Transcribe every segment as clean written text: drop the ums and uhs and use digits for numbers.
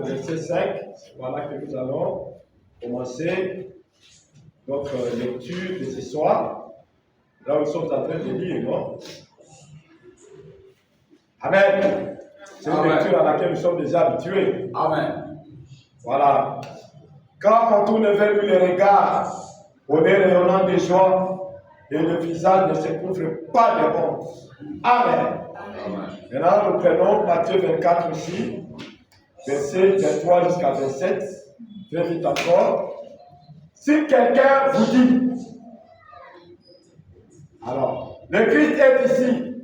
verset 5. Voilà que nous allons commencer notre lecture de ce soir. Là, nous sommes en train de lire, non? Amen. C'est une lecture à laquelle nous sommes déjà habitués. Amen. Voilà. Quand on tourne vers lui les regards, on est rayonnant de joie et le visage ne se couvre pas de honte. Amen. Amen. Maintenant, nous prenons Matthieu 24 ici, verset 23 jusqu'à 27. Très vite encore. Si quelqu'un vous dit, alors, le Christ est ici,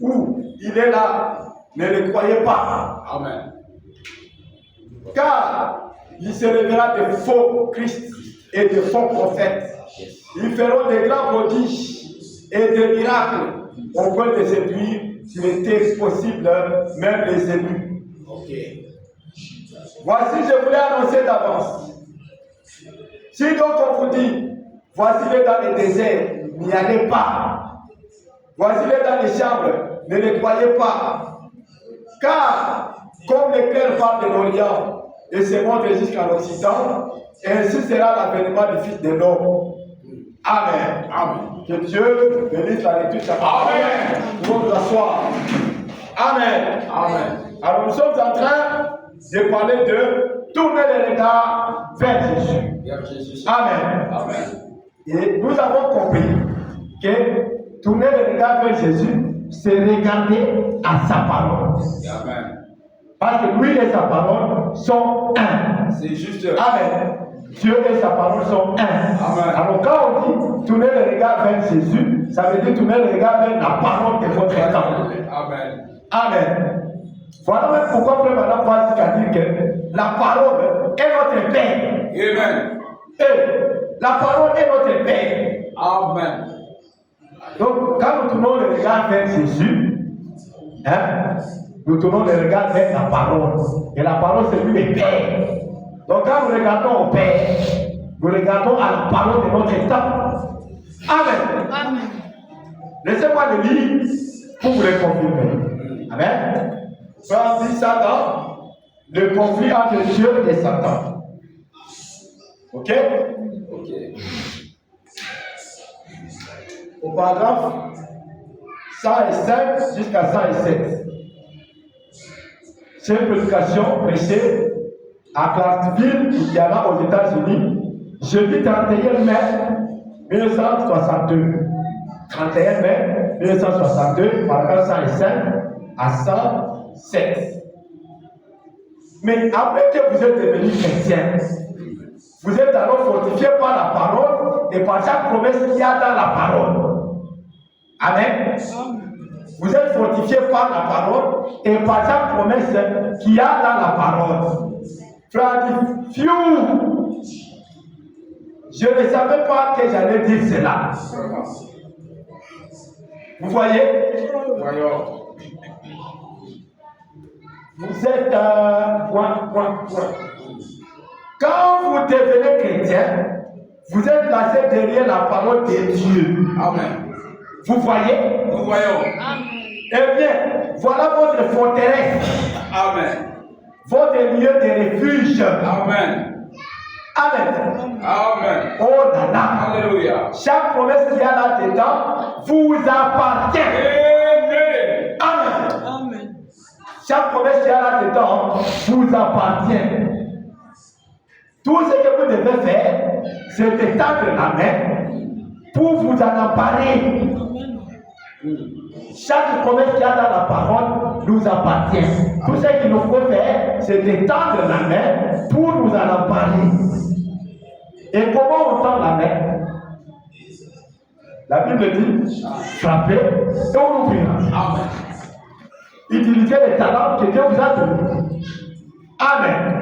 ou il est là, ne le croyez pas. Amen. Car il se révélera de faux Christ et de faux prophètes. Ils feront des grands prodiges et des miracles au point de séduire, s'il était possible, même les élus. Okay. Voici, je voulais annoncer d'avance. Si donc on vous dit, voici les dans le désert, n'y allez pas. Voici les dans les chambres, ne les croyez pas. Car, comme l'éclair part de l'Orient et se montre jusqu'à l'Occident, ainsi sera l'avènement du Fils de l'homme. Amen. Amen. Que Dieu bénisse la lecture de sa parole. Amen. Nous allons nous asseoir. Amen. Amen. Alors nous sommes en train de parler de tourner les regards vers Jésus. Amen. Amen. Et nous avons compris que tourner les regards vers Jésus, c'est regarder à sa parole. Amen. Parce que lui et sa parole sont un. C'est juste. Amen. Dieu et sa parole sont un. Amen. Alors quand on dit tourner les regards vers Jésus, ça veut dire tourner les regards vers la parole de votre temps. Amen. Amen. Voilà même pourquoi Frère Madame va jusqu'à dire que la parole est notre Père. Amen. Et la parole est notre Père. Amen. Donc quand nous tournons les regards vers Jésus, nous tournons les regards vers la parole. Et la parole c'est lui le Père. Donc quand nous regardons au Père, nous regardons à la parole de notre temps. Amen. Amen. Laissez-moi le lire pour vous le confirmer. Amen. Frère dit Satan, le conflit entre Dieu et Satan. Ok? Ok. Au paragraphe 105 jusqu'à 107. C'est une prédication prêchée à Clarksville, Indiana, aux États-Unis, jeudi 31 mai 1962. 31 mai 1962, paragraphe 105 à 107. Mais après que vous êtes devenu chrétien, vous êtes alors fortifié par la parole et par chaque promesse qu'il y a dans la parole. Amen. Vous êtes fortifié par la parole et par chaque promesse qu'il y a dans la parole. Frère dit, je ne savais pas que j'allais dire cela. Vous voyez? Voyons. Vous êtes Quand vous devenez chrétien, vous êtes placé derrière la parole de Dieu. Amen. Vous voyez? Nous voyons. Eh bien, voilà votre forteresse. Amen. Votre lieu de refuge. Amen. Amen. Amen. Oh là là. Alléluia. Chaque promesse qu'il y a là-dedans vous appartient. Amen. Amen. Amen. Chaque promesse qu'il y a là-dedans vous appartient. Tout ce que vous devez faire, c'est d'étendre la main pour vous en emparer. Chaque promesse qu'il y a dans la parole nous appartient. Tout ce qu'il nous faut faire, c'est d'étendre la main pour nous en emparer. Et comment on tend la main? La Bible dit frapper et on ouvrira. Amen. Utilisez les talents que Dieu vous a donnés. Amen.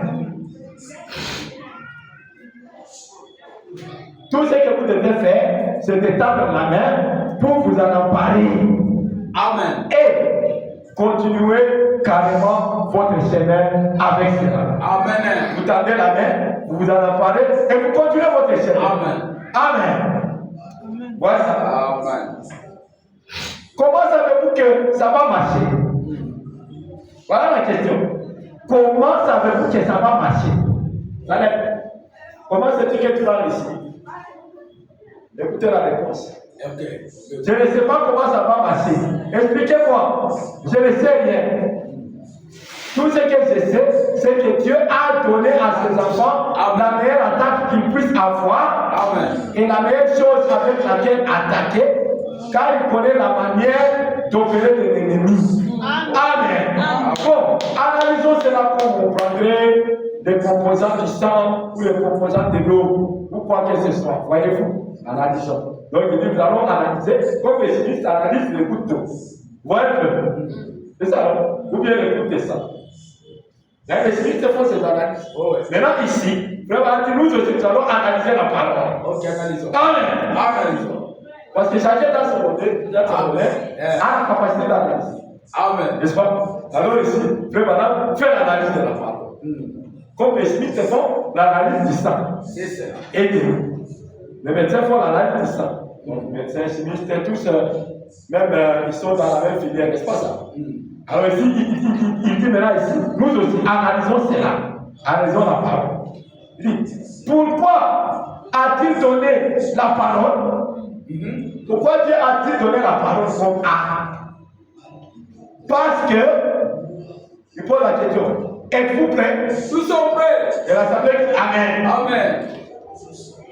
Tout ce que vous devez faire, c'est d'étendre la main pour vous en emparer. Amen. Et continuer carrément votre chemin avec cela. Amen. Vous tendez la main, vous vous en emparez et vous continuez votre chemin. Amen. Amen. Voilà ça. Amen. Comment savez-vous que ça va marcher? Voilà la question. comment savez-vous que ça va marcher? Comment sais-tu que tu vas réussir? Écoutez la réponse. Okay. Je ne sais pas comment ça va marcher. Expliquez-moi. Je ne sais rien. Tout ce que je sais, c'est que Dieu a donné à ses enfants la meilleure attaque qu'ils puissent avoir. Amen. Et la meilleure chose avec laquelle attaquer, car il connaît la manière d'opérer de l'ennemi. Amen. Bon, analysons cela pour comprendre les composants du sang ou les composants de l'eau, ou quoi que ce soit. Voyez-vous, analysons. Donc, il dit, nous allons analyser, comme les chimistes analysent les gouttes d'eau. Voyez un peu. C'est ça, non? Ou bien les gouttes de sang. Les chimistes font ces analyses. Oh, ouais. Maintenant, ici, nous aussi, nous allons analyser la parole. Ok, analysons. Amen. Analysons. Parce que chacun dans ce modèle, a la capacité d'analyser. Amen. N'est-ce pas? Alors ici, frère madame, fais l'analyse de la parole. Comme les chimistes font l'analyse du sang. C'est ça. Et de l'eau. Les médecins font l'analyse du sang. Donc, médecins, chimistes, tous, même ils sont dans la même filière, n'est-ce pas ça? Alors ici, il dit maintenant ici, nous aussi analysons cela. Analysons la parole. Il dit, pourquoi a-t-il donné la parole? Pourquoi Dieu a-t-il donné la parole comme A? Parce que, il pose la question, êtes-vous prêts? Nous sommes prêts. Et l'Assemblée dit Amen. Amen.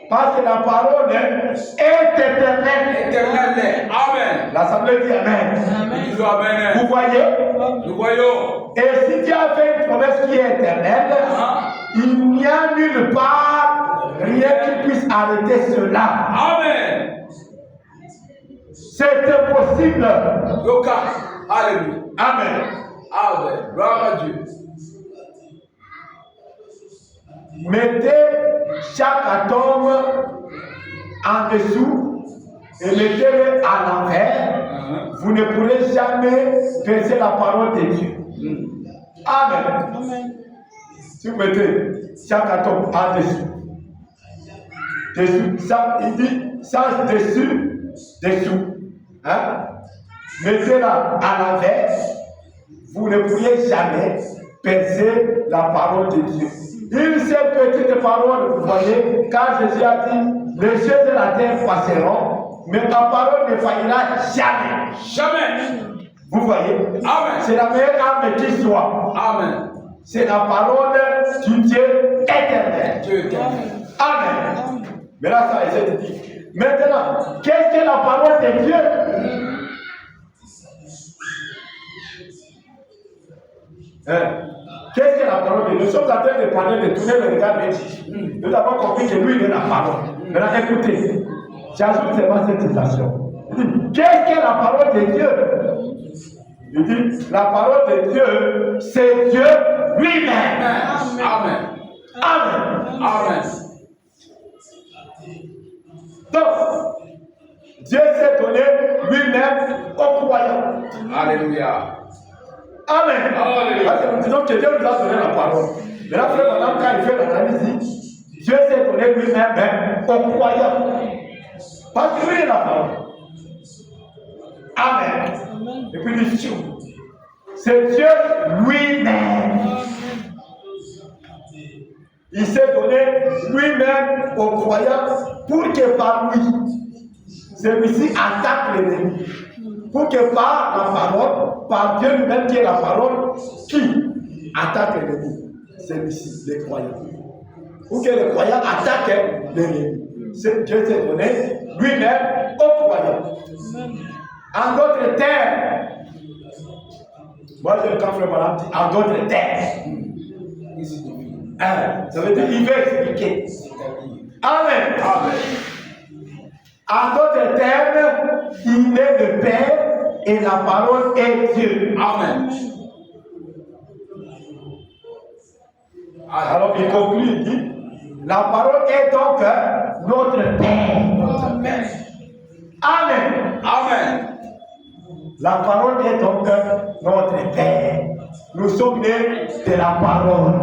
Parce que la parole est éternelle. Éternel. Amen. L'Assemblée dit Amen. Nous disons Amen. Vous voyez? Nous voyons. Et si Dieu a fait une promesse qui est éternelle, il n'y a nulle part rien qui puisse arrêter cela. Amen. C'est impossible. Yoka. Alléluia. Amen. Amen. Gloire à Dieu. Mettez chaque atome en dessous et mettez-le à l'envers. Vous ne pourrez jamais percer la parole de Dieu. Amen. Amen. Si vous mettez chaque atome en dessous, ça, il dit ça dessous. Hein? Mettez-la à l'envers, vous ne pourriez jamais percer la parole de Dieu. Une seule petite parole, vous voyez, quand Jésus a dit, les cieux et la terre passeront, mais ma parole ne faillira jamais. Jamais. Vous voyez? Amen. C'est la meilleure arme qui soit. Amen. C'est la parole du Dieu éternel. Dieu éternel. Amen. Mais là, ça essaie de dire. Maintenant, qu'est-ce que la parole de Dieu? Qu'est-ce que la parole de Dieu? Nous sommes en train de parler de tourner le regard de Dieu. Nous avons compris que lui, il est la parole. Maintenant, écoutez, j'ajoute seulement cette citation. Qu'est-ce que la parole de Dieu? Il dit, la parole de Dieu, c'est Dieu lui-même. Amen. Amen. Amen. Donc, Dieu s'est donné lui-même aux croyants. Alléluia. Amen. Alléluia. Parce que nous disons que Dieu nous a donné la parole. Mais là, frère, madame, quand il fait l'analyse, Dieu s'est donné lui-même aux croyants. Parce que lui est la parole. Amen. Et puis il dit, c'est Dieu lui-même. Il s'est donné lui-même aux croyants pour que par lui, celui-ci attaque l'ennemi. Pour que par la parole, par Dieu lui-même qui est la parole, qui attaque l'ennemi? Celui-ci, les croyants. Pour que les croyants attaquent l'ennemi. Dieu s'est donné lui-même aux croyants. En d'autres termes, moi je quand frère madame dit en d'autres termes. Ça veut dire il veut expliquer. Amen. Amen. En d'autres termes, il est le Père et la parole est Dieu. Amen. Alors il conclut, il dit, la parole est donc notre Père. Amen. Amen. Amen. La parole est donc notre Père. Nous sommes nés de la parole.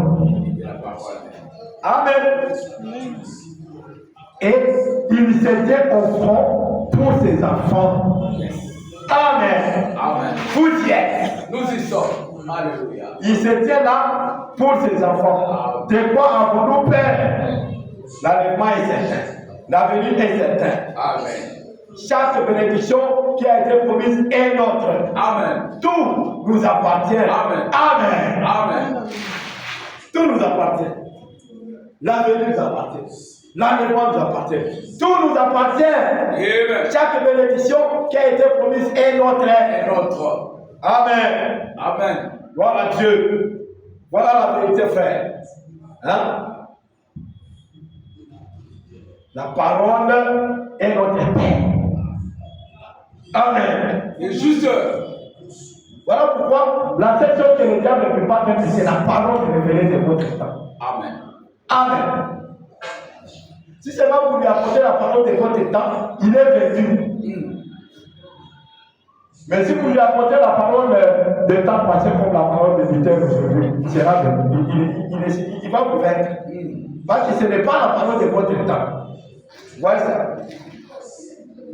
Amen. Et il s'était au front pour ses enfants. Amen. Amen. Vous y êtes. Nous y sommes. Alléluia. Il se tient là pour ses enfants. De quoi avons-nous peur? L'enlèvement est certain. L'avenir est certain. Amen. Chaque bénédiction qui a été promise est notre. Amen. Tout nous appartient. Amen. Amen. Amen. Tout nous appartient. L'avenir nous appartient. L'enlèvement nous appartient. Tout nous appartient. Amen. Chaque bénédiction qui a été promise est notre. Et notre. Amen. Amen. Voilà Dieu. Voilà la vérité, frère. Hein? La parole est notre Père. Amen. Et juste. Voilà pourquoi la seule chose que le diable ne peut pas faire, c'est la parole révélée de votre temps. Amen. Amen. Si seulement vous lui apportez la parole de votre temps, il est vaincu. Mais si vous lui apportez la parole de temps passé comme la parole de Luther aujourd'hui, il sera vaincu. Il va vous vaincre. Parce que ce n'est pas la parole de votre temps. Voyez ça.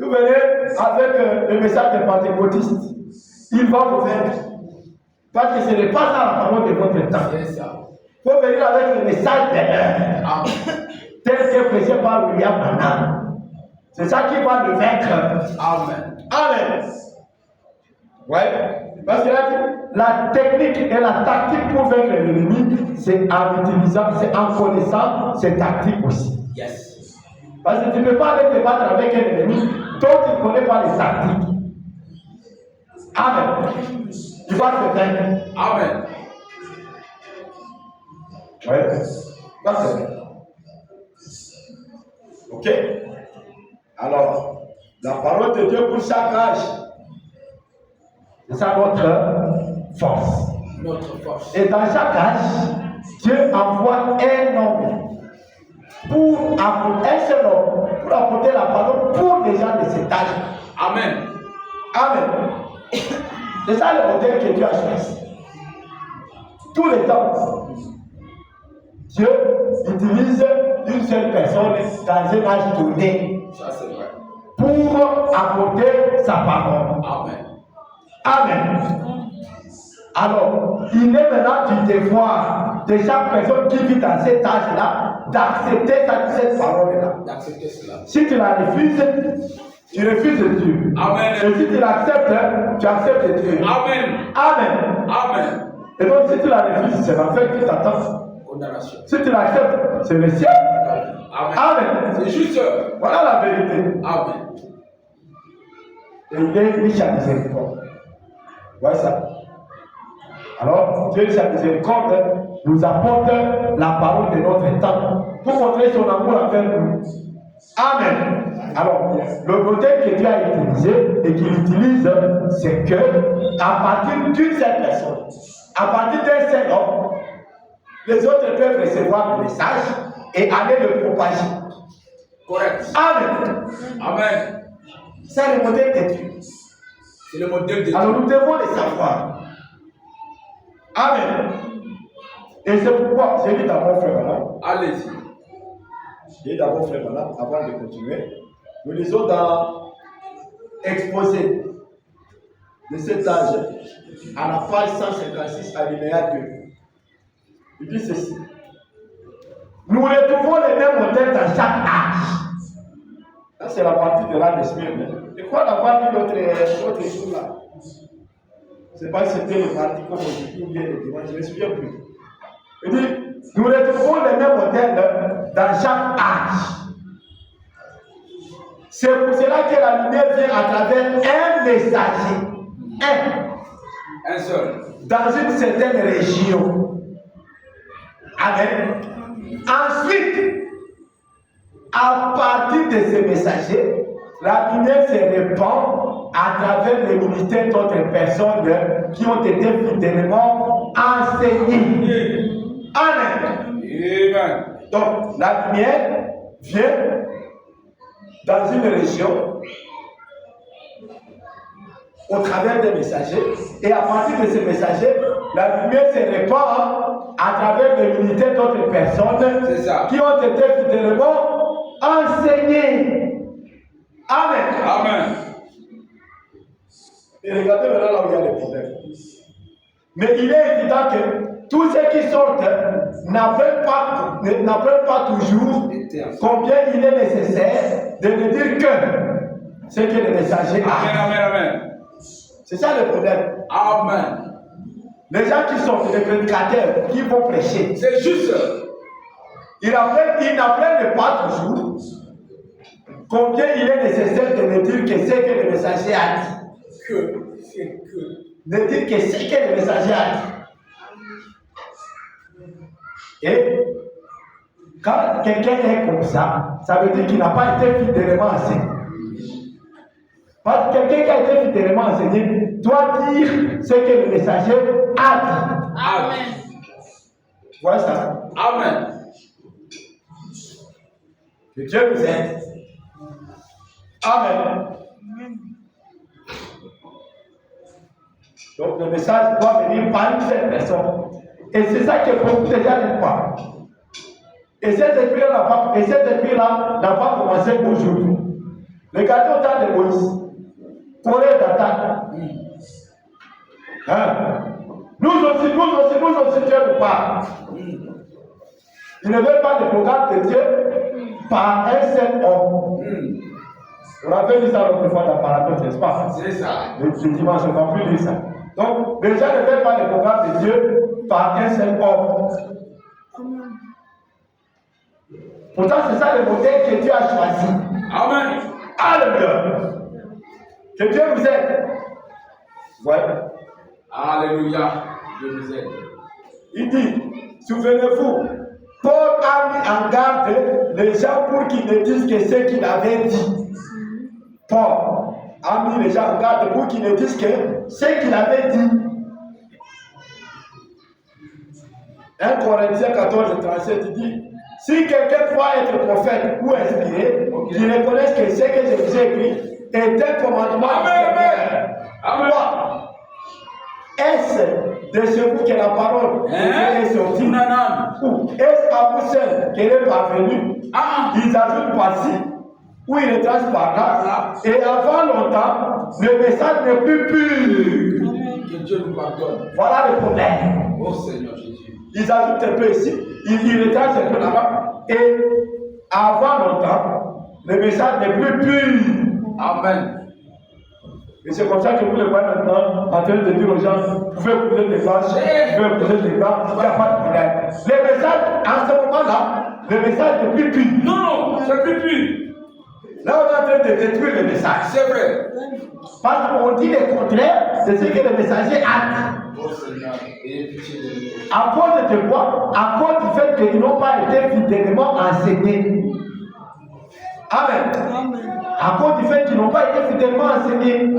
Vous venez avec le message des pentecôtistes. Il va vous vaincre. Parce que ce n'est pas ça la parole de votre temps. C'est ça. Il faut venir avec le message de l'heure. Tel que prêché par William Branham. C'est ça qui va le vaincre. Amen. Amen. Ouais. Parce que là, la technique et la tactique pour vaincre l'ennemi, c'est en utilisant, c'est en connaissant ces tactiques aussi. Yes. Parce que tu ne peux pas aller te battre avec un ennemi dont tu ne connais pas les tactiques. Amen. Tu vas te vaincre. Amen. Ouais. Ça c'est vrai. Ok. Alors, la parole de Dieu pour chaque âge, c'est ça notre force. Notre force. Et dans chaque âge, Dieu envoie un homme pour apporter un seul homme pour apporter la parole pour les gens de cet âge. Amen. Amen. C'est ça le modèle que Dieu a choisi. Tous les temps, Dieu utilise une seule personne dans un âge donné. Ça c'est vrai. Pour apporter sa parole. Amen. Amen. Alors, il est maintenant du devoir de chaque personne qui vit dans cet âge-là d'accepter cette parole-là. D'accepter cela. Si tu la refuses, tu refuses Dieu. Amen. Et si tu l'acceptes, tu acceptes Dieu. Amen. Amen. Amen. Et donc, si tu la refuses, c'est l'enfer qui t'attend. Condamnation. Si tu l'acceptes, c'est le ciel. Amen. Amen. C'est juste. Voilà la vérité. Amen. Et il est riche à miséricorde. Voilà ça. Alors, Dieu, sa miséricorde, nous apporte la parole de notre temps pour montrer son amour envers nous. Amen. Alors, le modèle que Dieu a utilisé et qu'il utilise, c'est que à partir d'une seule personne, à partir d'un seul homme, les autres peuvent recevoir le message et aller le propager. Correct. Amen. Amen. C'est le modèle de Dieu. C'est le modèle de Dieu. Alors nous devons le savoir. Amen. Et c'est pourquoi j'ai dit d'abord, frère Madame. Allez-y. J'ai dit d'abord, frère Madame, avant de continuer. Nous lisons dans Exposé de cet âge, à la page 156, alinéa 2. Il dit ceci. Nous retrouvons les mêmes modèles dans chaque âge. Ça, c'est la partie de l'âge de Smyrne. Je crois d'avoir vu notre jour là. Je ne sais pas si c'était le mardi comme aujourd'hui ou bien le dimanche, je ne me souviens plus. Il dit, nous retrouvons les mêmes modèles dans chaque âge. C'est pour cela que la lumière vient à travers un messager. Un seul. Dans une certaine région. Amen. Ensuite, à partir de ces messagers, la lumière se répand à travers les ministères d'autres personnes qui ont été fidèlement enseignées. Amen. Amen. Donc, la lumière vient dans une région au travers des messagers, et à partir de ces messagers, la lumière se répand à travers les ministères d'autres personnes qui ont été fidèlement enseignées. Amen. Amen. Et regardez maintenant là où il y a les problèmes. Mais il est évident que tous ceux qui sortent n'apprennent pas toujours combien il est nécessaire de ne dire que ce que le messager a. Amen, amen. C'est ça le problème. Amen. Les gens qui sont les prédicateurs, qui vont prêcher, C'est juste. ils n'apprennent pas toujours combien il est nécessaire de ne dire que ce que le messager a dit. Ne dire que ce que le messager a dit. Et quand quelqu'un est comme ça veut dire qu'il n'a pas été fidèlement enseigné. Parce que quelqu'un qui a été fidèlement enseigné doit dire ce que le messager a dit. Amen. Voilà ça. Amen. Que Dieu nous aide. Amen. Donc le message doit venir par une seule personne. Et c'est ça que beaucoup de gens n'aiment pas. Et cet esprit-là n'a pas commencé aujourd'hui. Regardez au temps de Moïse. Corée d'attaque. Nous aussi, Dieu nous parle. Il ne veut pas le programme de Dieu par un seul homme. On avait dit ça l'autre fois dans Paradoxe, n'est-ce pas? C'est ça. Le dimanche, on va plus dire ça. Donc, les gens ne veulent pas le programme de Dieu par un seul homme. Pourtant, c'est ça le modèle que Dieu a choisi. Amen. Alléluia. Que Dieu nous aide. Ouais. Alléluia. Dieu nous aide. Il dit, souvenez-vous, Paul a mis en garde les gens pour qu'ils ne disent que ce qu'il avait dit. Paul a mis les gens en garde pour qu'ils ne disent que ce qu'il avait dit. 1 Corinthiens 14, 37, il dit, si quelqu'un croit être prophète ou inspiré, qu'il reconnaisse que ce que je vous ai écrit est un commandement. Amen. Amen. Est-ce de chez vous que la parole est sortie? Ou est-ce à vous seul qu'elle est parvenue? Ils ajoutent par-ci, ou ils retracent par-là. Et avant longtemps, le message n'est plus pur. Que Dieu nous pardonne. Voilà le problème. Oh Seigneur Jésus. Ils ajoutent un peu ici, ils retracent un peu là-bas. Et avant longtemps, le message n'est plus pur. Amen. Et c'est comme ça que vous le voyez maintenant en train de dire aux gens, vous pouvez poser des vaches, vous pouvez poser des vaches, il n'y a pas de problème. Le message, en ce moment-là, le message n'est plus pur. Non, c'est plus pur. Là, on est en train de détruire le message. C'est vrai. Parce qu'on dit le contraire de ce que le messager a dit. Oh Seigneur, ayez pitié de nous. À cause de quoi? À cause du fait qu'ils n'ont pas été fidèlement enseignés. Amen. À cause du fait qu'ils n'ont pas été fidèlement enseignés.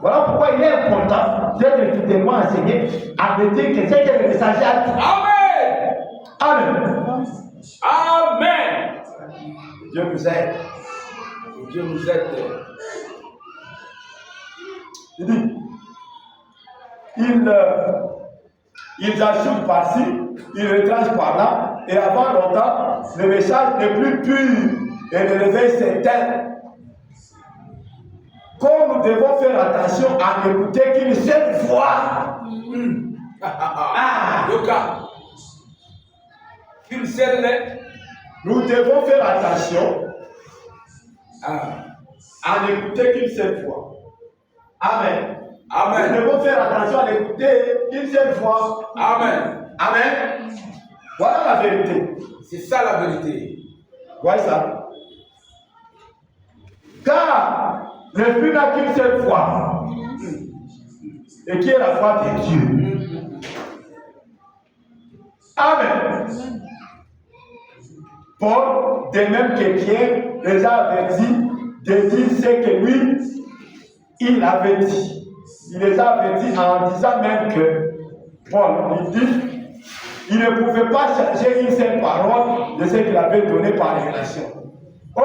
Voilà pourquoi il est important d'être fidèlement enseigné à dire que c'est que le messager a dit. Amen. Amen. Amen. Dieu nous aide. Dieu nous aide. Il dit, ils ajoutent par-ci, ils retracent par-là, et avant longtemps, le message n'est plus pur et le réveil s'éteint. Comme nous devons faire attention à n'écouter qu'une seule fois. Une seule. Nous devons faire attention à n'écouter qu'une seule fois. Amen. Amen. Nous devons faire attention à n'écouter qu'une seule fois. Amen. Amen. Voilà la vérité. C'est ça la vérité. Voyez ça. Car l'esprit n'a qu'une seule foi. Et qui est la foi de Dieu. Amen. Paul, de même que Pierre, les a avertis de dire ce que lui, il avait dit. Il les a avertis en disant même que Paul, il dit, il ne pouvait pas changer une seule parole de ce qu'il avait donné par révélation. Oh,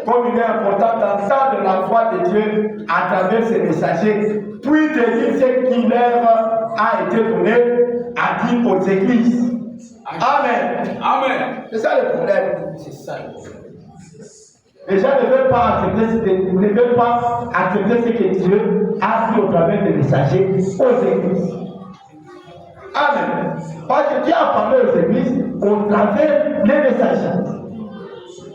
comme il est important d'entendre la voix de Dieu à travers ses messagers, puis de dire ce qui leur a été donné à dire aux églises. Amen. Amen. C'est ça le problème. C'est ça le problème. Les gens ne veulent pas accepter ce que Dieu a dit au travers des messagers aux églises. Amen. Parce que Dieu a parlé aux églises au travers des messages.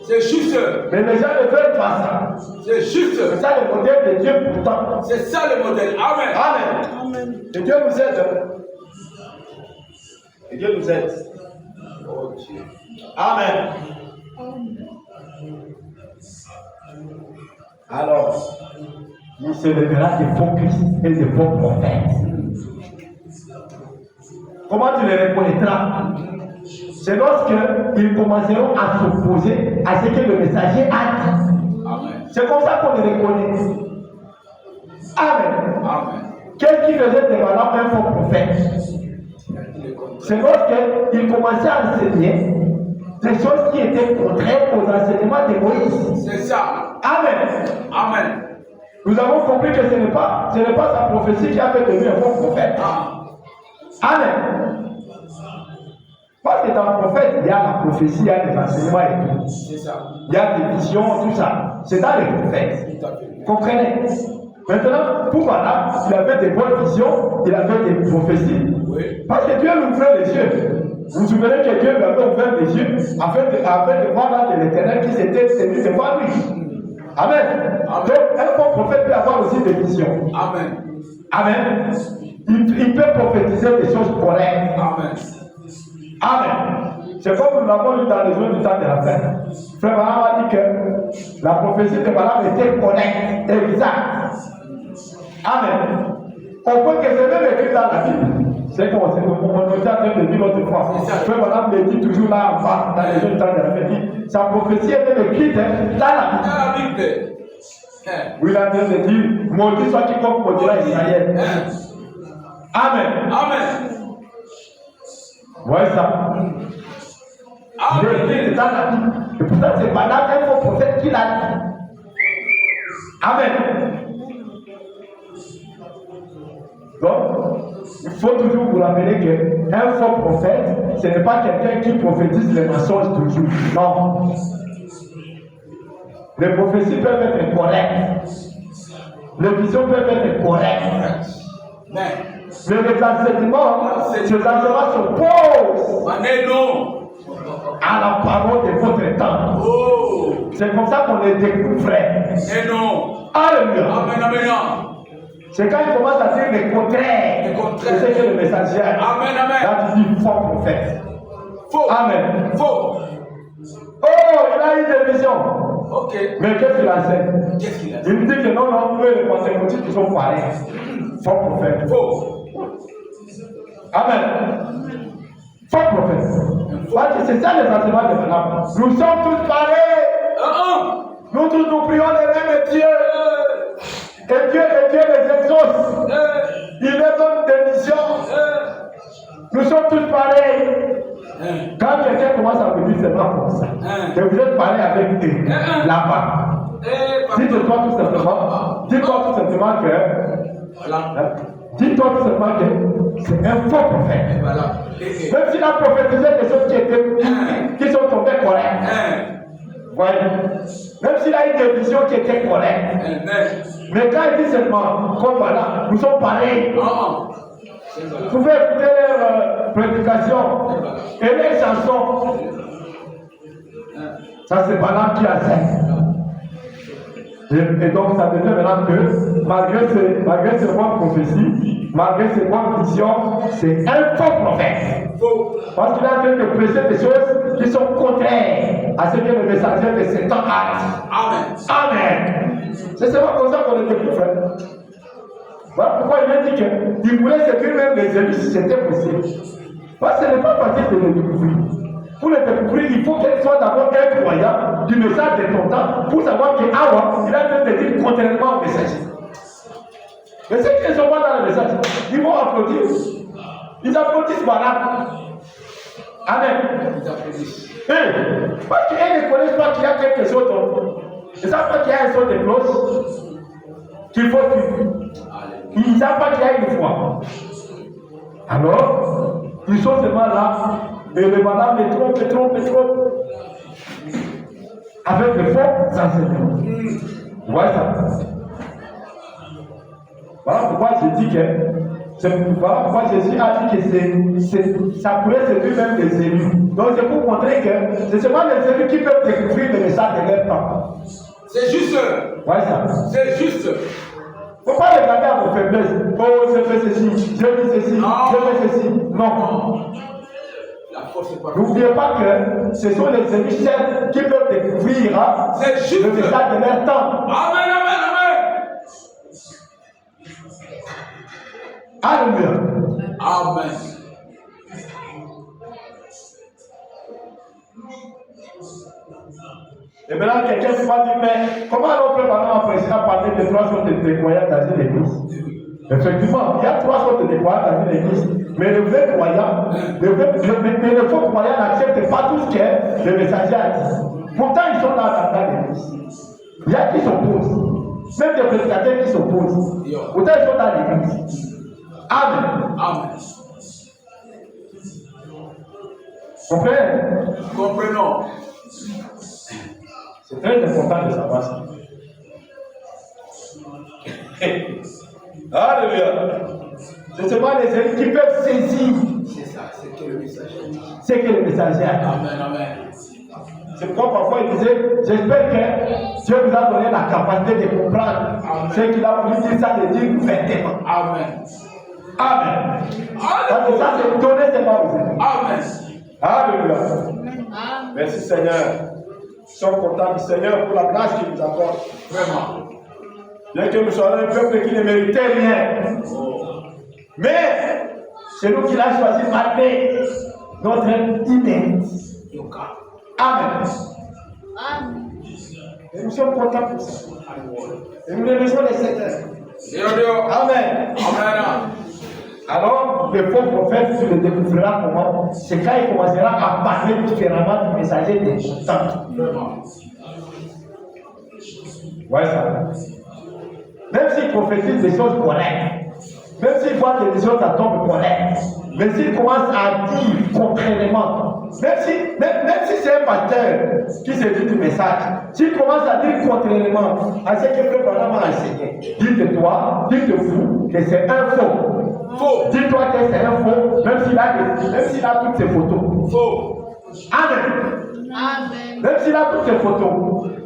C'est juste. Mais les gens ne veulent pas ça. C'est juste. C'est ça le modèle de Dieu pourtant. C'est ça le modèle. Amen. Amen. Et Dieu nous aide. Et Dieu nous aide. Oh Dieu. Amen. Alors, il se lèvera des faux Christ et des faux prophètes. Comment tu les reconnaîtras? C'est lorsqu'ils commenceront à s'opposer à ce que le messager a dit. Amen. C'est comme ça qu'on les reconnaît. Amen. Amen. Qu'est-ce qui faisait de Balaam un faux prophète? C'est lorsqu'il commençait à enseigner des choses qui étaient contraires aux enseignements de Moïse. C'est ça. Amen. Amen. Nous avons compris que ce n'est pas sa prophétie qui a fait de lui un faux prophète. Amen. Parce que dans le prophète, il y a la prophétie, il y a des enseignements et tout. C'est ça. Il y a des visions, tout ça. C'est dans les prophètes. Comprenez? Maintenant, pour Balaam, il avait des bonnes visions, il avait des prophéties. Oui. Parce que Dieu lui ouvrait les yeux. Vous vous souvenez que Dieu lui avait ouvert les yeux afin de voir là de l'Éternel qui s'était tenu devant lui. Amen. Amen. Donc, un bon prophète peut avoir aussi des visions. Amen. Amen. Il peut prophétiser des choses correctes. Amen. Amen. C'est comme nous l'avons lu dans les jours du temps de la fin. Frère Balaam a dit que la prophétie de Balaam était correcte, exacte. Amen. On peut que c'est même écrit dans la Bible. C'est qu'on était en train de dire l'autre fois. Frère Balaam le dit toujours là en bas, dans les jours du temps de la fin. Sa prophétie est même écrite dans la Bible. Dans la Bible. Oui, il est en train de dire, maudit soit quiconque maudira Israël. Amen. Amen. Voyez ça. Il est écrit dans la Bible. Et pourtant, c'est Balaam, un faux prophète, qui l'a dit. Amen. Donc, il faut toujours vous rappeler qu'un faux prophète, ce n'est pas quelqu'un qui prophétise les mensonges toujours. Non. Les prophéties peuvent être correctes. Les visions peuvent être correctes. Mais les enseignements, ces enseignements s'opposent à la parole de votre temps. Oh. C'est comme ça qu'on les découvre, frère. Et non. Alléluia. Amen, amen. C'est quand il commence à dire le contraire. C'est ce que le messager a dit. Amen, amen. Là, tu dis faux prophète. Faux. Amen. Faux. Oh, il a eu des visions. Ok. Mais qu'est-ce qu'il enseigne? Qu'est-ce qu'il a dit? Il me dit que non, non, eux, les pentecôtistes, ils sont pareils. Faux prophète. Faux. Amen. Faux prophète. Parce que c'est ça les enseignements de Balaam. Nous sommes tous pareils. Nous tous nous prions les mêmes Dieu. Et Dieu les exauce. Il les donne des missions. Nous sommes tous pareils. Quand quelqu'un commence à me dire c'est pas comme ça, et vous êtes pareil avec eux, là-bas. Dites-toi tout simplement, dis-toi tout simplement que c'est un faux prophète. Même s'il a prophétisé des choses qui sont tombées correctes. Voyez, même s'il a eu des visions qui étaient correctes. Mais quand il dit seulement, comme voilà, nous sommes pareils. Vous pouvez écouter leurs prédications et les chansons. Ça, c'est Balaam qui enseigne. Et donc, ça veut dire maintenant que, malgré ses bonnes prophéties, malgré ses bonnes visions, c'est un faux prophète. Parce qu'il est en train de prêcher des choses qui sont contraires à ce que le messager de Satan a dit. Amen. Amen. C'est seulement comme ça qu'on est plus frère. Voilà pourquoi il a dit qu'il voulait séduire même les élus si c'était possible. Parce que ce n'est pas facile de les découvrir. Pour les découvrir, il faut qu'elle soit d'abord un croyant du message de ton temps pour savoir que Awa, il a train de dire contrairement au messager. Mais ceux qui ne sont pas dans le message, ils vont applaudir. Ils applaudissent Balaam. Amen. Parce qu'ils ne connaissent pas qu'il y a quelque chose d'autre. Ils ne savent pas qu'il y a un son de cloche qu'il faut suivre. Ils ne savent pas qu'il y a une foi. Alors, ils sont seulement là, et le Balaam les trompe. Avec les faux enseignements. Vous voyez ça? Voilà pourquoi je dis que Voilà pourquoi Jésus a dit que ça pourrait séduire même les élus. Donc c'est pour montrer que c'est seulement les élus qui peuvent découvrir le message de leur temps. C'est juste. Ouais, ça. C'est juste. Il ne faut pas regarder à vos faiblesses. Oh, je fais ceci, je dis ceci, je fais ceci. Non. La force est pas. N'oubliez pas que ce sont les élus chefs qui peuvent découvrir le message de leur temps. Amen, amen, amen. Alléluia. Amen. Et maintenant, quelqu'un va dire, mais comment on peut parler de 3 sortes de croyants dans une église? Effectivement, il y a 3 sortes de croyants dans une église. Mais le vrai croyant, le faux croyant n'accepte pas tout ce que le messager a dit. Pourtant, ils sont là dans l'église. Il y a qui s'opposent. Même des prédicateurs qui s'opposent. Pourtant, ils sont dans l'église. Amen. Amen. Comprenez? Comprenons. C'est très important de savoir ça. Alléluia. C'est seulement les élus qui peuvent saisir. C'est ça, c'est que le messager. C'est que le messager a dit. Amen, amen. C'est pourquoi parfois il disait, j'espère que Dieu vous a donné la capacité de comprendre ce qu'il a voulu dire, ça de dire ouvertement. Amen. Amen. Parce que ça c'est donné seulement aux élus. Amen. Alléluia. Merci Seigneur. Nous sommes contents du Seigneur pour la grâce qu'il nous accorde. Vraiment. Bien que nous soyons un peuple qui ne méritait rien. Mais c'est nous qui l'avons choisi malgré notre inérité. Amen. Et nous sommes contents pour ça. Et nous remercions le Seigneur. Amen. Amen. Alors, le faux prophète, tu le découvriras comment? C'est quand il commencera à parler différemment du messager des temps. Ouais, ça. Même s'il prophétise des choses correctes, même s'il voit que les choses tombent correctes, mais s'il commence à dire contrairement, même si c'est un pasteur qui se dit du message, s'il commence à dire contrairement à ce que le Branham a enseigné, dites-vous que c'est un faux. Faux. Dis-toi que c'est un faux, même s'il a toutes ses photos. Faux. Amen. Amen. Même s'il a toutes ses photos,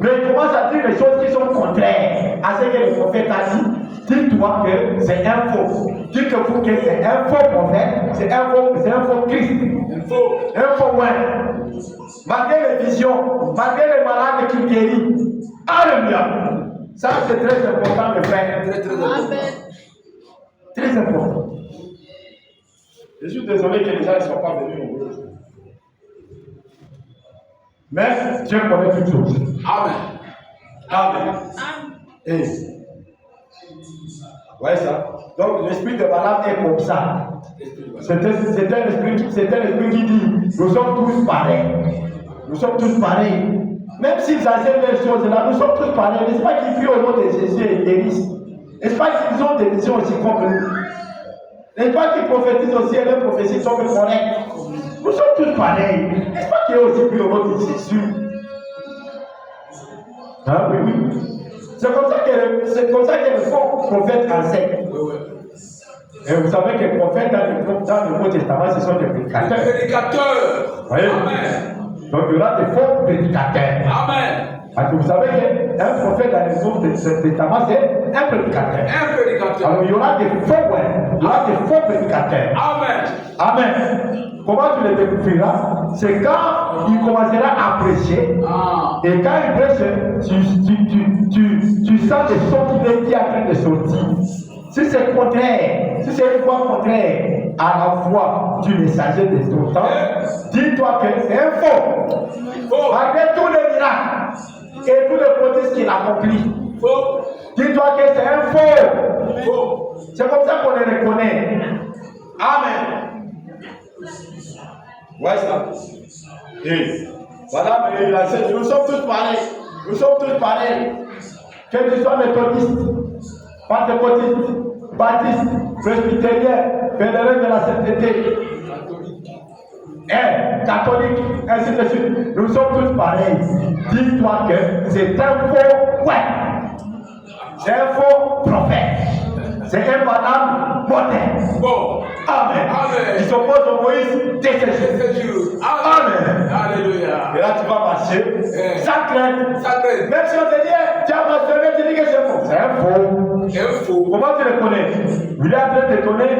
mais il commence à dire des choses qui sont contraires à ce que le prophète a dit. Dis-toi que c'est un faux. Dites-vous que c'est un faux prophète, c'est un faux Christ. Un faux ouais. Malgré les visions, malgré les malades qui guérissent. Alléluia. Ça, c'est très important de faire. Très, très important. Amen. Très important. Je suis désolé que les gens ne soient pas venus nombreux. Mais Dieu connaît toutes choses. Amen. Amen. Et ouais, ça. Donc l'esprit de Balaam est comme ça. C'est un esprit qui dit nous sommes tous pareils. Nous sommes tous pareils. Même s'ils enseignent les choses là, nous sommes tous pareils. N'est-ce pas qu'ils prient au nom de Jésus et guérissent? N'est-ce pas qu'ils ont des visions aussi comme nous? N'est-ce pas qu'ils prophétisent aussi et leurs prophéties sont correctes? Nous sommes tous pareils. N'est-ce pas qu'il y a aussi pris au nom de Jésus? Ah oui. C'est comme ça que le faux prophète enseigne. Et vous savez que les prophètes dans le Nouveau Testament, ce sont des prédicateurs. Des prédicateurs. Oui. Amen. Donc il y aura des faux prédicateurs. Amen. Parce que vous savez qu'un prophète dans le Nouveau Testament, c'est un prédicateur. Un prédicateur. Alors il y aura des faux, il y aura des faux prédicateurs. Amen. Amen. Comment tu les découvriras? C'est quand il commencera à prêcher. Et quand il prêche, tu sens le son qui est en train de sortir. Si c'est contraire, si c'est une voix contraire à la voix du messager de ton temps, dis-toi que c'est un faux. Malgré tous les miracles et tous les prodiges qu'il accomplit, dis-toi que c'est un faux. C'est comme ça qu'on les reconnaît. Amen. Ouais, ça. Et voilà, mais il a dit, nous sommes tous pareils. Nous sommes tous pareils. Que tu sois méthodiste, pentecôtiste, baptiste, presbytérien, pèlerin de la sainteté, catholique, ainsi de suite. Nous sommes tous pareils. Dis-toi que c'est un faux ouais. C'est un faux prophète. C'est un Balaam moderne. Bon. Amen. Amen. Il s'oppose au Moïse dès ses jours. Amen. Alléluia. Et là, tu vas marcher sans crainte. Ça craint. Même si on te dit, tu as mentionné, tu dis que c'est faux. C'est un faux. C'est un faux. Comment tu le connais? Il est en train de te donner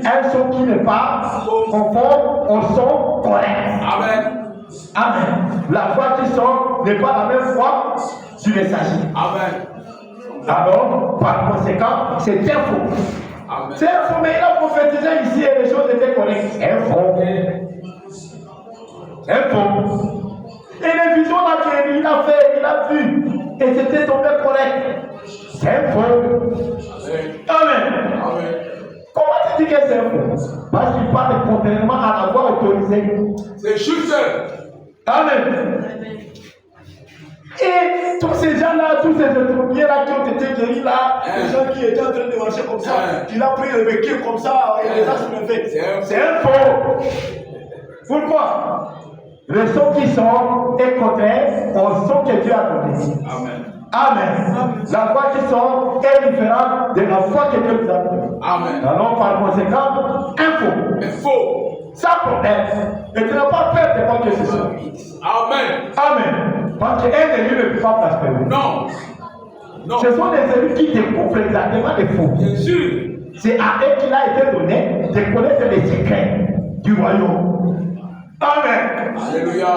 un son qui n'est pas conforme au son correct. Amen. Amen. La voix qui sort n'est pas la même voix du messager. Amen. Alors, par conséquent, c'est un faux. Amen. C'est un faux, mais il a prophétisé ici et les choses étaient correctes. C'est un faux. C'est un faux. Et les visions là qu'il a fait, il a vu, et c'était tombé correct. C'est un faux. Amen. Amen. Comment tu dis que c'est un faux? Parce qu'il parle contrairement à la voix autorisée. C'est juste. Amen. Et tous ces gens-là, tous ces étrangers-là qui ont été guéris là, les gens qui étaient en train de marcher comme ça, il a pris le vécu comme ça, et les a soulevés. C'est un faux. Pourquoi? Le son qui sort est contraire au son que Dieu a donné. Amen. Amen. La voix qui sort est différente de la voix que Dieu nous a donnée. Amen. Alors par conséquent, un faux. Un faux. Sans problème. Et tu n'as pas peur de quoi que ce soit. Amen. Amen. Parce qu'un élu ne peut pas prospérer. Non. Non. Ce sont des élus qui découvrent exactement les faux. Bien sûr. C'est à eux qu'il a été donné de connaître les secrets du royaume. Amen. Alléluia.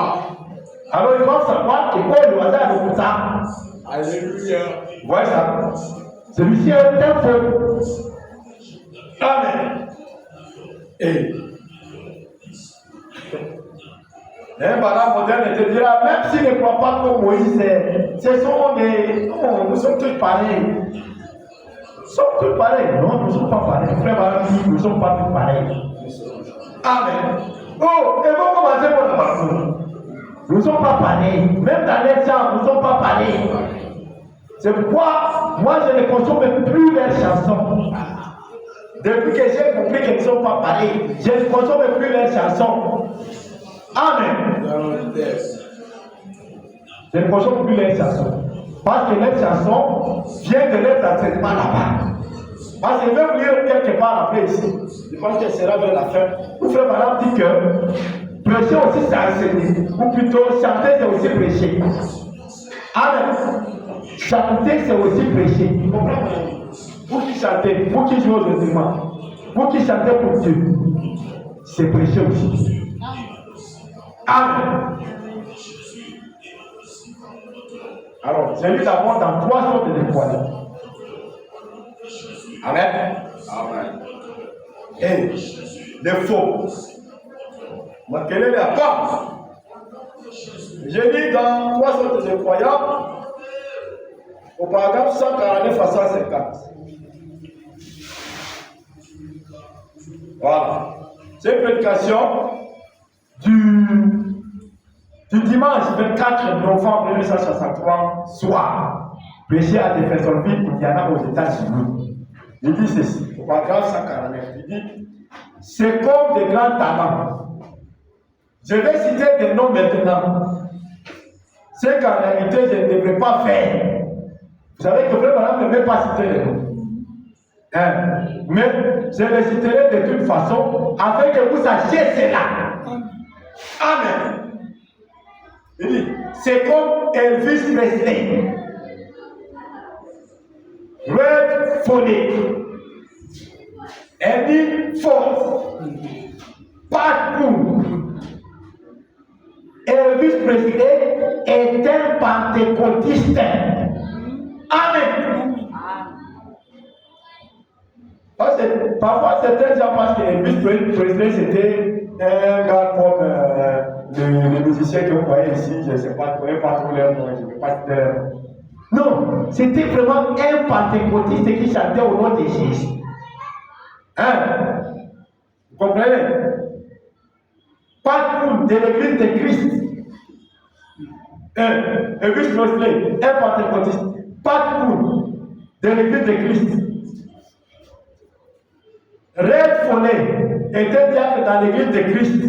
Alors ils doivent savoir que quoi le hasard est le ça. Alléluia. Vous voyez ça? Celui-ci est un faux. Amen. Et un Balaam moderne te dira, même s'il ne croit pas que Moïse est, ce sont des. Non, nous sommes tous pareils. Nous sommes tous pareils. Non, nous ne sommes pas pareils. Frère Balaam dit, nous ne sommes pas tous pareils. Amen. Oh, et vous commencez par le parcours. Nous ne sommes pas pareils. Même dans les chants, nous ne sommes pas pareils. C'est pourquoi moi je ne consomme plus leurs chansons. Depuis que j'ai compris qu'ils ne sont pas pareils, je ne consomme plus leurs chansons. Amen. Je ne consomme plus leurs chansons. Parce que leurs chansons viennent de leur enseignement là-bas. Parce que je vais vous lire quelque part après ici. Je pense que ce sera vers la fin. Vous frère Balaam dit que prêcher aussi c'est enseigner. Ou plutôt chanter c'est aussi prêcher. Amen. Chanter c'est aussi prêcher. Vous comprenez? Vous qui chantez, vous qui jouez aux instruments, vous qui chantez pour Dieu, c'est prêcher aussi. Amen. Alors, j'ai lu d'abord dans 3 sortes de croyants. Amen. Amen. Et les faux. Quelle est la part? J'ai lu dans 3 sortes de croyants au paragraphe 149 à 150. Voilà. C'est une prédication du dimanche 24 novembre 1963 soir, prêché à Jeffersonville, Indiana, aux États-Unis. Il dit ceci, au paragraphe 149, il dit, c'est comme des grands talents. Je vais citer des noms maintenant. C'est qu'en réalité, je ne devrais pas faire. Vous savez que Frère Balaam ne veut pas citer les noms. Hein? Mais je les citerai de toute façon afin que vous sachiez cela. Amen. Il dit, c'est comme Elvis Presley, Red Phonic, Eddie Ford, Pat Boone. Elvis Presley est un pentecôtiste. Amen. Parce que parfois certains gens pensent que Elvis Presley c'était un gars comme les musiciens que vous voyez ici, je ne sais pas, je ne connais pas trop leur nom, je ne vais pas citer leur nom. Non, c'était vraiment un pentecôtiste qui chantait au nom de Jésus. Hein? Vous comprenez? Pas tout de l'église de Christ. Elvis Presley, un pentecôtiste. Pas tout de l'église de Christ. Red Phonic était diacre dans l'église de Christ.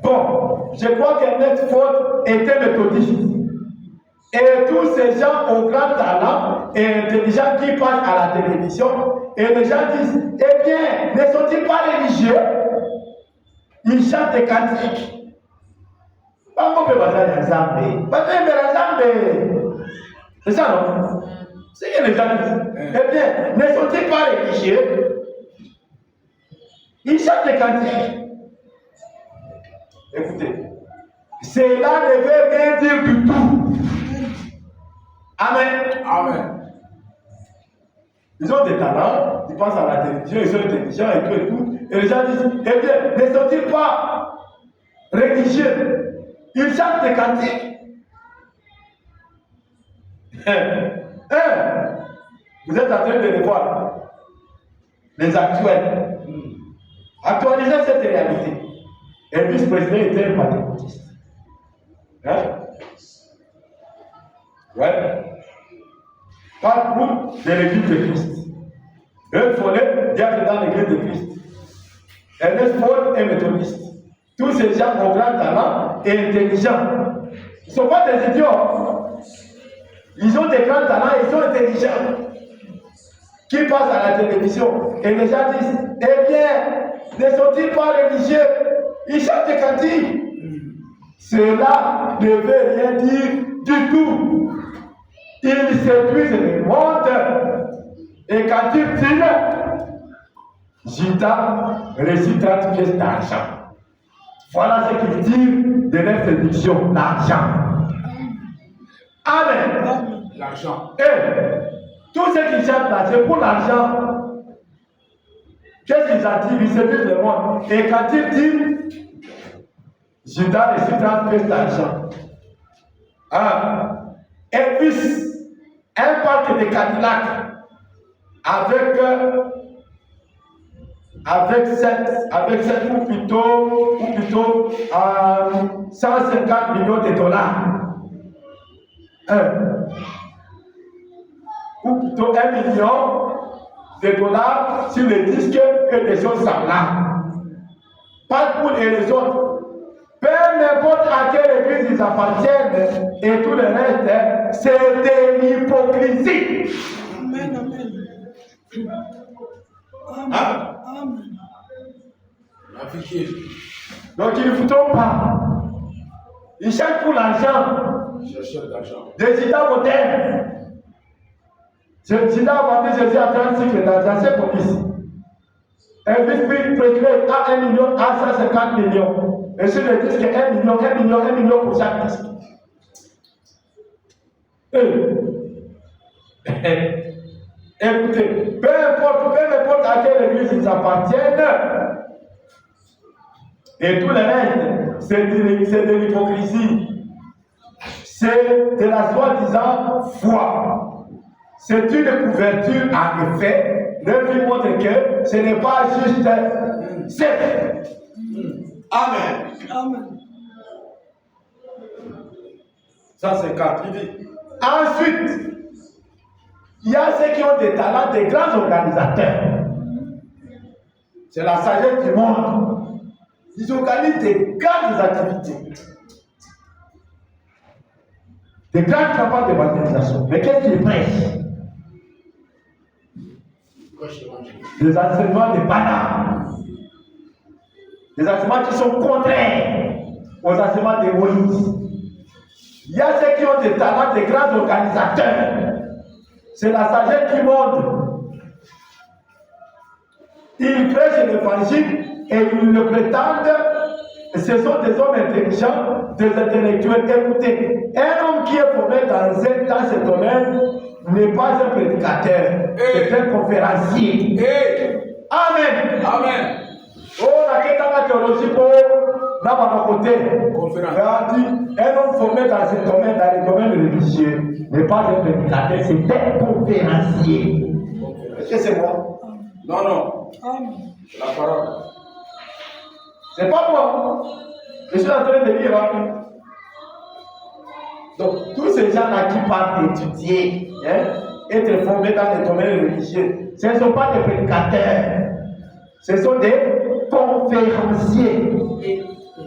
Bon, je crois qu'Ernest Ford était méthodiste. Et tous ces gens au grand talent et intelligents qui parlent à la télévision, et les gens disent, eh bien, ne sont-ils pas religieux? Ils chantent des cantiques. Pas peut passer à l'ensemble. Pas l'ensemble. C'est ça, non? C'est ce que les gens disent. Eh bien, ne sont-ils pas religieux? Ils chantent des cantiques. Écoutez, cela ne veut rien dire du tout. Amen. Amen. Ils ont des talents, ils pensent à la télévision, ils sont intelligents et tout. Et les gens disent, eh bien, ne sont-ils pas religieux? Ils chantent des cantiques. Vous êtes en train de les voir. Les actuels. Actualisez cette réalité. Elvis Presley était un pentecôtiste. Ouais. Parcours de l'église de Christ. Eux Follet, diable dans l'église de Christ. Ernest Ford est méthodiste. Tous ces gens ont grand talent et intelligents. Ils ne sont pas des idiots. Ils ont des grands talents, ils sont intelligents. Qui passent à la télévision et les gens disent, eh bien, ne sont-ils pas religieux? Ils chantent des cantiques. Cela ne veut rien dire du tout. Ils séduisent le monde. Et quand ils disent, Gita réussit 30 pièces d'argent. Voilà ce qu'ils disent de leur séduction, l'argent. Amen. L'argent. Et tous ceux qui chantent là, c'est pour l'argent. Qu'est-ce qu'ils attirent? Ils séduisent le monde. Et quand ils disent, Gita réussit 30 pièces d'argent. Et puis, un parc de Cadillac avec 7 ou plutôt 150 millions de dollars. Ou plutôt 1 million de dollars sur les disques et des choses semblables. Pas pour les autres. Peu importe à quelle église ils appartiennent et tout le reste, c'est de l'hypocrisie. Amen, amen. Amen. Hein? Amen. Affiché. Donc ils ne foutent pas. Ils cherchent pour l'argent. Chercheur d'argent. Des Gita modernes. Gita a vendu Jésus à 30 cycles d'argent, c'est comme ici. Elvis Presley à 1 million, à 150 millions. Et sur le disque, 1 million pour chaque disque. Écoutez, peu importe à quelle église ils appartiennent, et tout le reste, c'est de l'hypocrisie. C'est de la soi-disant foi. C'est une couverture en effet. Le film montre que ce n'est pas juste c'est. Amen. Amen. Ça c'est 4. Il dit. Ensuite, il y a ceux qui ont des talents, des grands organisateurs. C'est la sagesse du monde. Ils organisent des grandes activités. Des grandes campagnes d'évangélisation. Mais qu'est-ce qu'ils prêchent? Des enseignements de bananes. Des enseignements qui sont contraires aux enseignements de Moïse. Il y a ceux qui ont des talents, des grands organisateurs. C'est la sagesse du monde. Ils prêchent l'évangile et ils le prétendent. Ce sont des hommes intelligents, des intellectuels. Écoutez, un homme qui est formé dans ce domaine n'est pas un prédicateur, c'est un conférencier. Amen. Amen. Oh, la théologie pour dans mon côté. Un homme formé dans ce domaine, dans les domaines religieux, n'est pas un prédicateur, c'est un conférencier. Est-ce que c'est moi? Non, non. Amen. C'est la parole. C'est pas moi. Je suis en train de lire. Donc, tous ces gens-là qui partent étudier, être formés dans les domaines religieux, ce ne sont pas des prédicateurs. Ce sont des conférenciers.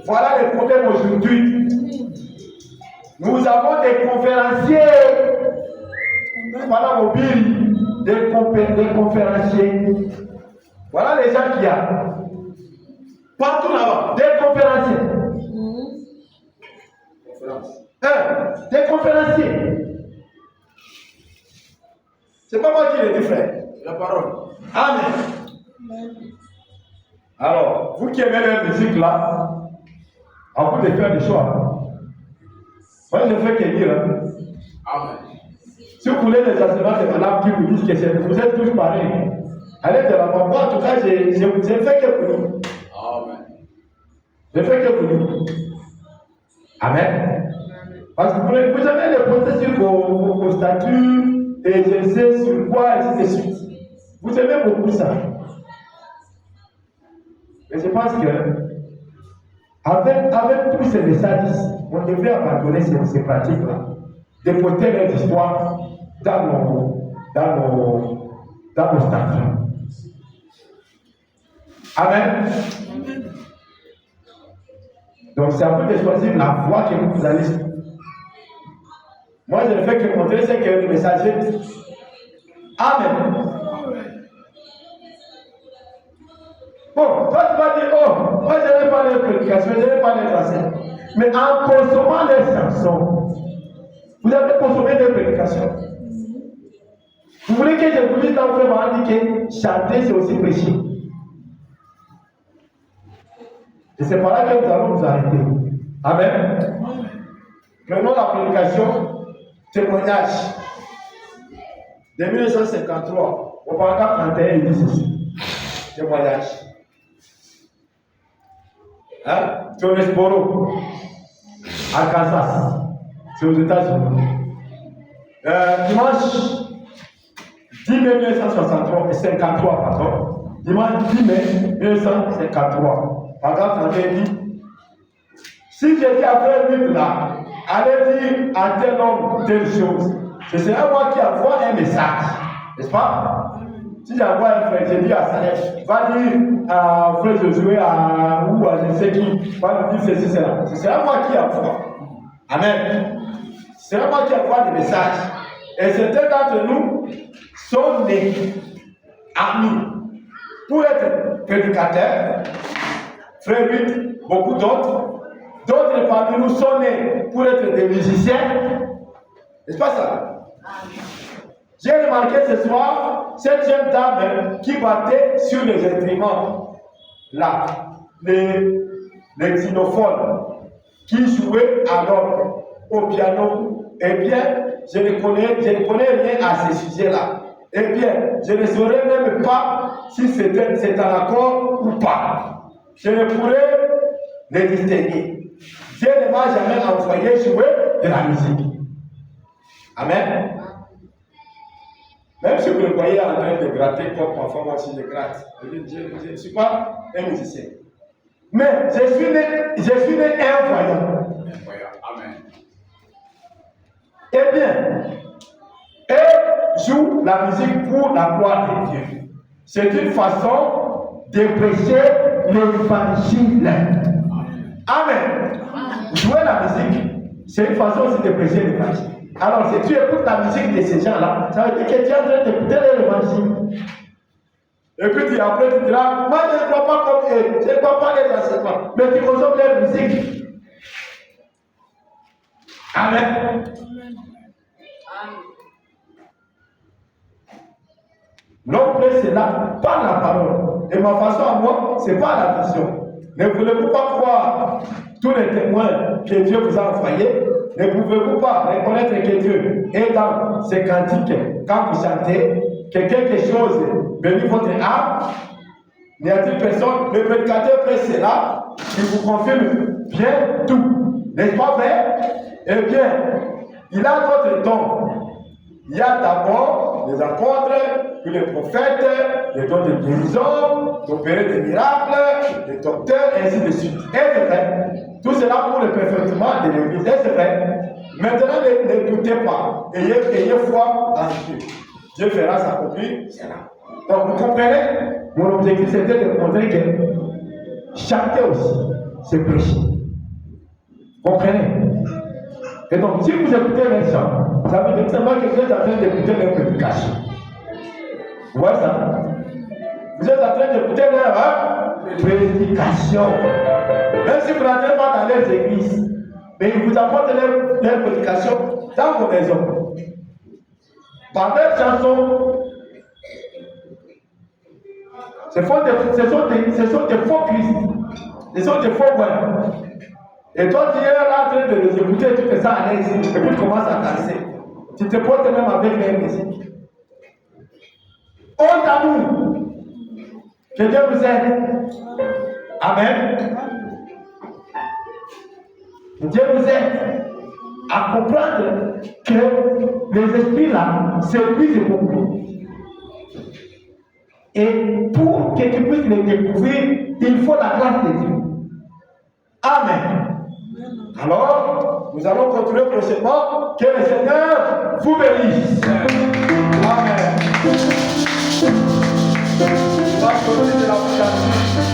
Voilà le problème aujourd'hui. Nous avons des conférenciers. Voilà mobile, des conférenciers. Voilà les gens qu'il y a. Partout là-bas, des conférenciers. Des conférenciers. C'est pas moi qui l'ai dit, frère. La parole. Amen. Alors, vous qui aimez la musique là, à vous de faire des choix. Moi, je fais que dire. Amen. Si vous voulez des enseignements de madame qui vous disent que vous êtes tous pareils, allez de la voir. Moi, en tout cas, j'ai fait que vous. Amen. Je fais que vous. Amen. Parce que vous avez les procès sur vos statuts et je sais sur quoi, et ainsi de suite. Vous aimez beaucoup ça. Mais je pense que avec tous ces messages, on devrait abandonner ces pratiques-là, dépoter les histoires dans nos statuts. Amen. Donc c'est à vous de choisir la voie que vous allez suivre. Moi, je ne fais que montrer ce que le messager dit. Amen. Bon, toi tu vas dire, oh, moi je n'ai pas les prédications, je n'ai pas les enseignements. Mais en consommant les chansons, vous avez consommé des prédications. Vous voulez que je vous dise dans le frère dit que chanter c'est aussi péché. Et c'est par là que nous allons nous arrêter. Amen. Prenons la prédication. Témoignage de 1953 au paragraphe 31, il dit ceci. Témoignage. Jonesboro, Arkansas, c'est aux États-Unis. Dimanche 10 mai 1963, 53, pardon. Dimanche 10 mai 1953, paragraphe 31 dit si j'étais après lui là, allez dire à tel homme telle chose. Ce serait moi qui envoie un message, n'est-ce pas? Si j'envoie un frère, je dis à Saleh, va dire à frère Josué ou à je sais qui, va lui dire ceci, cela. Ce sera moi qui envoie. Amen. Ce sera moi qui envoie des messages. Et certains d'entre nous sont nés amis pour être prédicateurs, frère 8, beaucoup d'autres. D'autres parmi nous sont nés pour être des musiciens. N'est-ce pas ça? J'ai remarqué ce soir cette jeune dame qui battait sur les instruments. Là, les xylophones, qui jouaient à l'orgue, au piano. Eh bien, je ne connais rien à ces sujets-là. Eh bien, je ne saurais même pas si c'est un accord ou pas. Je ne pourrais les distinguer. Dieu ne m'a jamais envoyé jouer de la musique. Amen. Même si vous le voyez en train de gratter comme parfois moi aussi je gratte. Je ne suis pas un musicien. Mais je suis né un voyant. Amen. Eh bien, elle joue la musique pour la gloire de Dieu. C'est une façon de prêcher l'évangile. Amen. Jouer la musique, c'est une façon aussi de prêcher l'évangile. Alors, si tu écoutes la musique de ces gens-là, ça veut dire que tu es en train d'écouter l'évangile. Et puis après, tu diras, moi je ne crois pas comme eux, je ne crois pas les enseignements, mais tu consommes leur musique. Amen. L'homme fait cela par la parole. Et ma façon à moi, c'est pas la vision. Ne voulez-vous pas croire tous les témoins que Dieu vous a envoyés? Ne pouvez-vous pas reconnaître que Dieu est dans ces cantiques quand vous chantez, que quelque chose bénit votre âme? N'y a-t-il personne? Le prédicateur fait cela, il vous confirme bien tout. N'est-ce pas vrai? Eh bien, il a d'autres dons. Il y a d'abord les apôtres, puis les prophètes, les dons de guérison, d'opérer des miracles, les docteurs, et ainsi de suite. Et c'est vrai. Tout cela pour le perfectionnement de l'Église. Et c'est vrai. Maintenant, ne doutez pas. Ayez foi en Dieu. Dieu fera s'accomplir cela. Donc, vous comprenez? Mon objectif, c'était de montrer que chanter aussi, c'est prêcher. Vous comprenez? Et donc, si vous écoutez les gens, ça veut dire simplement que vous êtes en train d'écouter leur prédication. Vous voyez ça? Vous êtes en train d'écouter leur prédication. Même si vous n'entrez pas dans les églises, mais ils vous apportent leur prédication dans vos maisons. Par leurs chansons, ce sont des faux Christ. Ce sont des faux moines. Et toi, tu es là en train de les écouter, tu fais ça à l'aise, et puis tu commences à danser. Tu te portes même avec les musiques. Honte à nous. Que Dieu vous aide. Amen. Que Dieu vous aide à comprendre que les esprits là séduisent beaucoup. Et pour que tu puisses les découvrir, il faut la grâce de Dieu. Amen. Alors, nous allons continuer prochainement. Que le Seigneur vous bénisse. Amen.